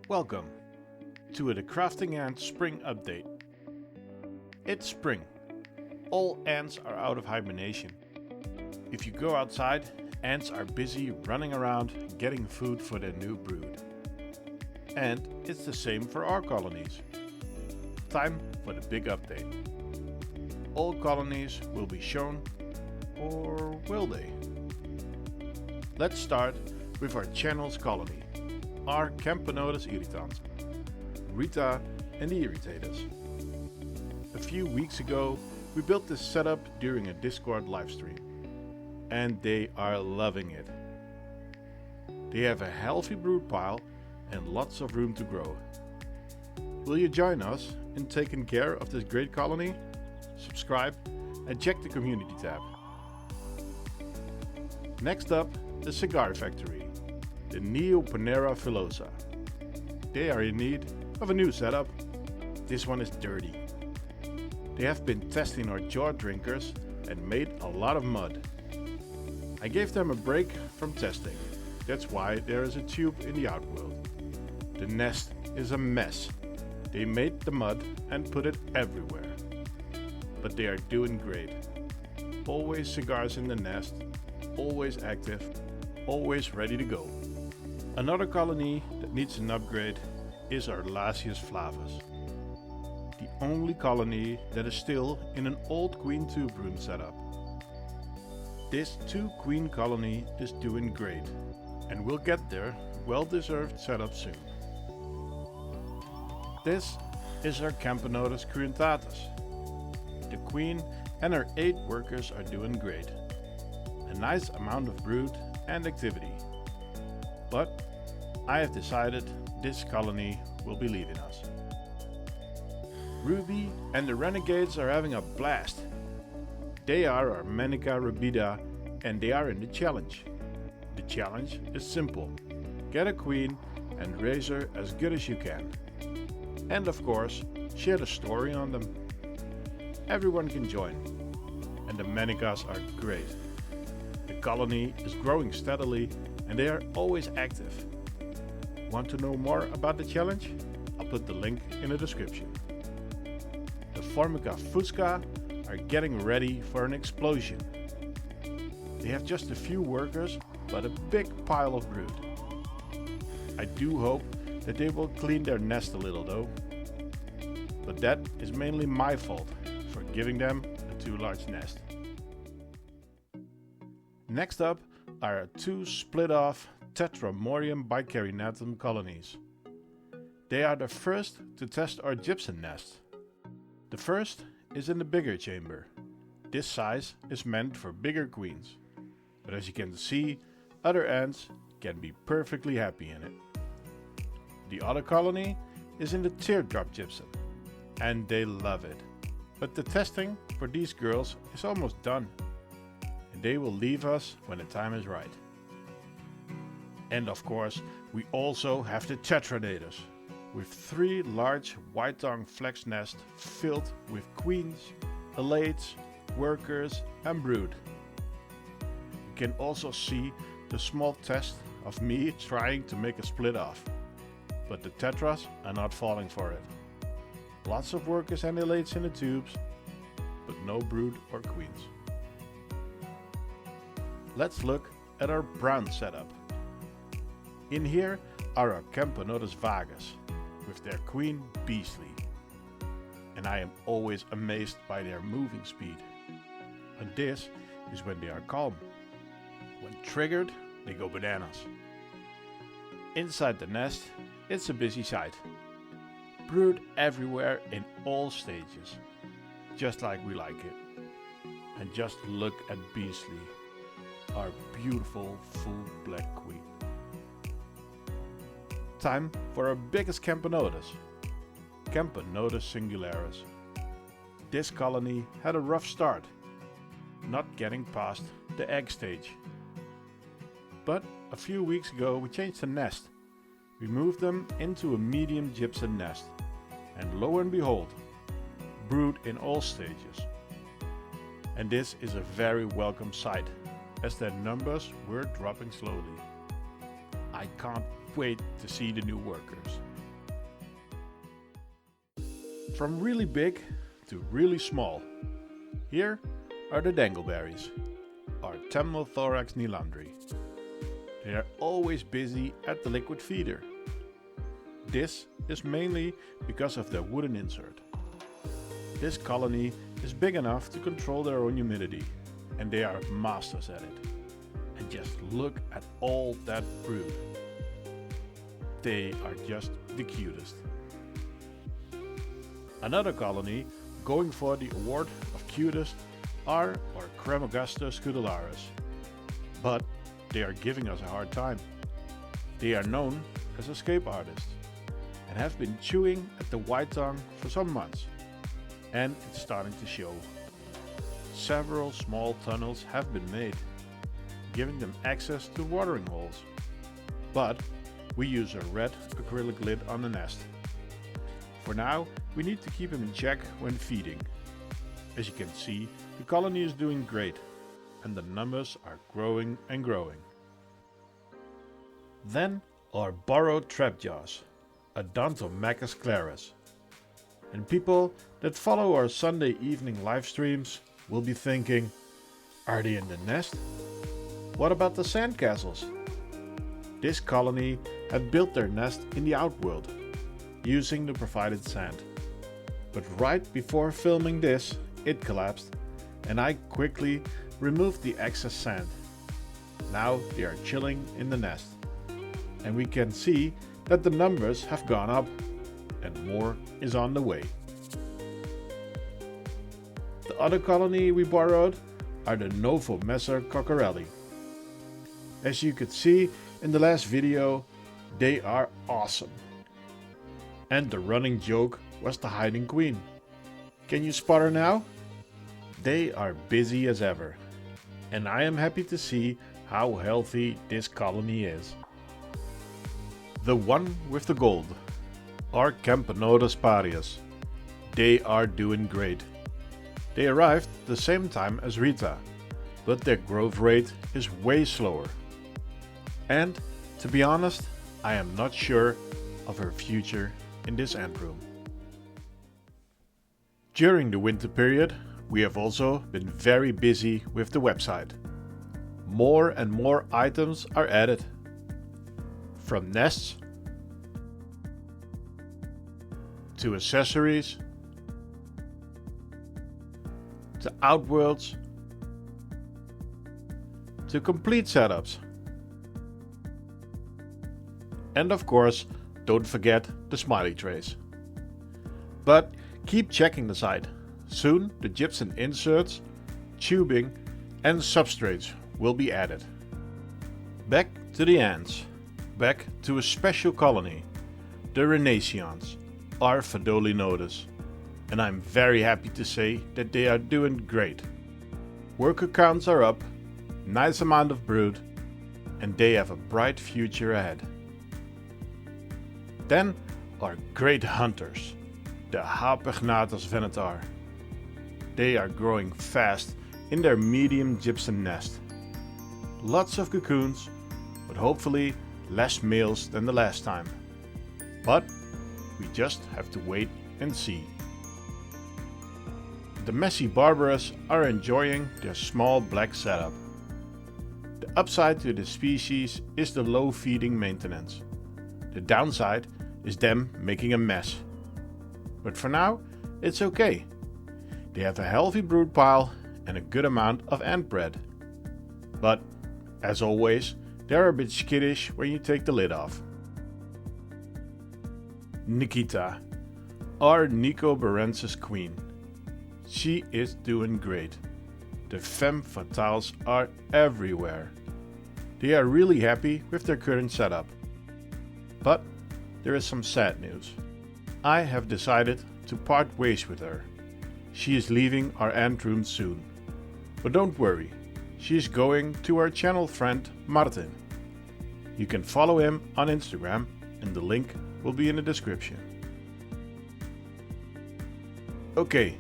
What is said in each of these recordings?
Welcome to the Crafting Ant Spring Update. It's spring. All ants are out of hibernation. If you go outside, ants are busy running around getting food for their new brood. And it's the same for our colonies. Time for the big update. All colonies will be shown, or will they? Let's start with our channel's colony, our Camponotus irritans, Rita and the irritators. A few weeks ago, we built this setup during a Discord livestream, and they are loving it. They have a healthy brood pile and lots of room to grow. Will you join us in taking care of this great colony? Subscribe and check the community tab. Next up, the cigar factory, the Neoponera filosa. They are in need of a new setup. This one is dirty. They have been testing our jaw drinkers and made a lot of mud. I gave them a break from testing. That's why there is a tube in the outworld. The nest is a mess. They made the mud and put it everywhere. But they are doing great. Always cigars in the nest, always active, always ready to go. Another colony that needs an upgrade is our Lasius flavus. The only colony that is still in an old queen tube room setup. This 2-queen colony is doing great, and will get their well-deserved setup soon. This is our Camponotus crudentatus. The queen and her 8 workers are doing great. A nice amount of brood and activity. But I have decided this colony will be leaving us. Ruby and the renegades are having a blast. They are our Manica Rubida and they are in the challenge. The challenge is simple. Get a queen and raise her as good as you can. And of course, share the story on them. Everyone can join. And the Manicas are great. The colony is growing steadily and they are always active. Want to know more about the challenge? I'll put the link in the description. The Formica fusca are getting ready for an explosion. They have just a few workers, but a big pile of brood. I do hope that they will clean their nest a little though. But that is mainly my fault for giving them a too large nest. Next up are our 2 split off Tetramorium bicarinatum colonies. They are the first to test our gypsum nest. The first is in the bigger chamber. This size is meant for bigger queens, but as you can see, other ants can be perfectly happy in it. The other colony is in the teardrop gypsum, and they love it. But the testing for these girls is almost done, and they will leave us when the time is right. And of course, we also have the tetranators, with 3 large white-tongue flex nests filled with queens, alates, workers and brood. You can also see the small test of me trying to make a split off, but the tetras are not falling for it. Lots of workers and alates in the tubes, but no brood or queens. Let's look at our brown setup. In here are our Camponotus vagus, with their queen Beastly. And I am always amazed by their moving speed. And this is when they are calm. When triggered, they go bananas. Inside the nest, it's a busy sight. Brood everywhere in all stages, just like we like it. And just look at Beastly, our beautiful full black queen. Time for our biggest Camponotus, Camponotus singularis. This colony had a rough start, not getting past the egg stage. But a few weeks ago we changed the nest. We moved them into a medium gypsum nest, and lo and behold, brood in all stages. And this is a very welcome sight, as their numbers were dropping slowly. I can't wait to see the new workers. from really big to really small. Here are the dangleberries, our Temnothorax nylanderi. They are always busy at the liquid feeder. This is mainly because of their wooden insert. This colony is big enough to control their own humidity, and they are masters at it. And just look at all that brood. They are just the cutest. Another colony going for the award of cutest are our Camponotus scutularis. But they are giving us a hard time. They are known as escape artists and have been chewing at the white tongue for some months. And it's starting to show. Several small tunnels have been made, giving them access to watering holes. But we use a red acrylic lid on the nest. For now, we need to keep him in check when feeding. As you can see, the colony is doing great, and the numbers are growing and growing. Then our borrowed trapjaws, Odontomachus clarus. And people that follow our Sunday evening live streams will be thinking, are they in the nest? What about the sandcastles? This colony had built their nest in the outworld, using the provided sand. But right before filming this, it collapsed, and I quickly removed the excess sand. Now they are chilling in the nest, and we can see that the numbers have gone up, and more is on the way. The other colony we borrowed are the Novomessor cockerelli. As you could see in the last video, they are awesome. And the running joke was the hiding queen. Can you spot her now? They are busy as ever, and I am happy to see how healthy this colony is. The one with the gold, our Camponotus parius. They are doing great. They arrived the same time as Rita, but their growth rate is way slower. And to be honest, I am not sure of her future in this ant room. During the winter period, we have also been very busy with the website. More and more items are added. From nests to accessories to outworlds to complete setups. And of course, don't forget the smiley trays. But keep checking the site. Soon the gypsum inserts, tubing and substrates will be added. Back to the ants. Back to a special colony, the Renaissance, our Odontomachus. And I'm very happy to say that they are doing great. Worker counts are up, nice amount of brood, and they have a bright future ahead. Then our great hunters, the Harpegnathos venator. They are growing fast in their medium gypsum nest. Lots of cocoons, but hopefully less males than the last time. But we just have to wait and see. The messy barbarus are enjoying their small black setup. The upside to the species is the low feeding maintenance. The downside is them making a mess. But for now, it's okay. They have a healthy brood pile and a good amount of ant bread. But, as always, they're a bit skittish when you take the lid off. Nikita, our Oecophylla queen. She is doing great. The femme fatales are everywhere. They are really happy with their current setup. But there is some sad news. I have decided to part ways with her. She is leaving our ant room soon. But don't worry, she is going to our channel friend Martin. You can follow him on Instagram and the link will be in the description. Okay,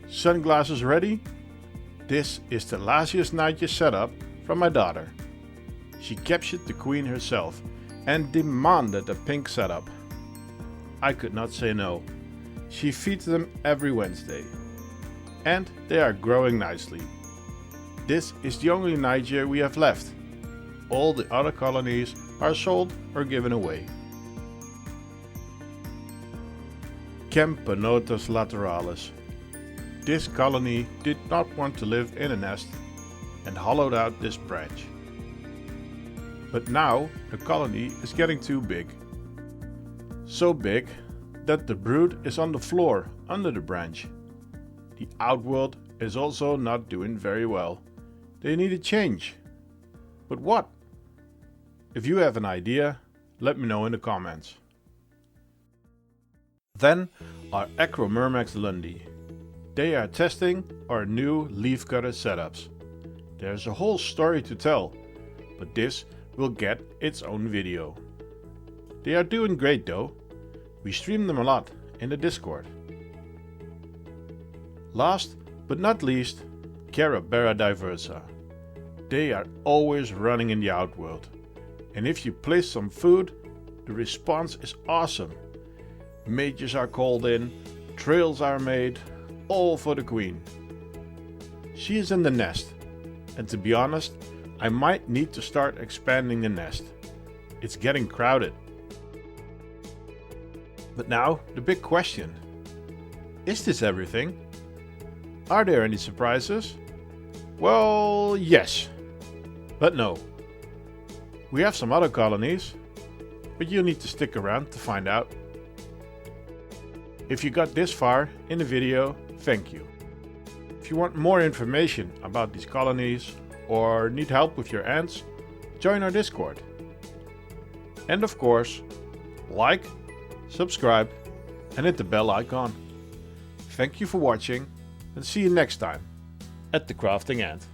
sunglasses ready? This is the Lasius nightje setup from my daughter. She captured the queen herself and demanded a pink setup. I could not say no, She feeds them every Wednesday. And they are growing nicely. This is the only Niger we have left. All the other colonies are sold or given away. Camponotus lateralis. This colony did not want to live in a nest and hollowed out this branch. But now the colony is getting too big. So big that the brood is on the floor under the branch. The outworld is also not doing very well. They need a change. But what? If you have an idea, let me know in the comments. Then are Acromyrmex lundi. They are testing our new leafcutter setups. There's a whole story to tell, but this will get its own video. They are doing great though. We stream them a lot in the Discord. Last but not least, Carebara diversa. They are always running in the outworld, and if you place some food, the response is awesome. Mages are called in, trails are made, all for the queen. She is in the nest, and to be honest, I might need to start expanding the nest. It's getting crowded. But now, the big question. Is this everything? Are there any surprises? Well, yes. But no. We have some other colonies, but you'll need to stick around to find out. If you got this far in the video, thank you. If you want more information about these colonies or need help with your ants, join our Discord. And of course, like, subscribe and hit the bell icon. Thank you for watching and see you next time at the Crafting Ant.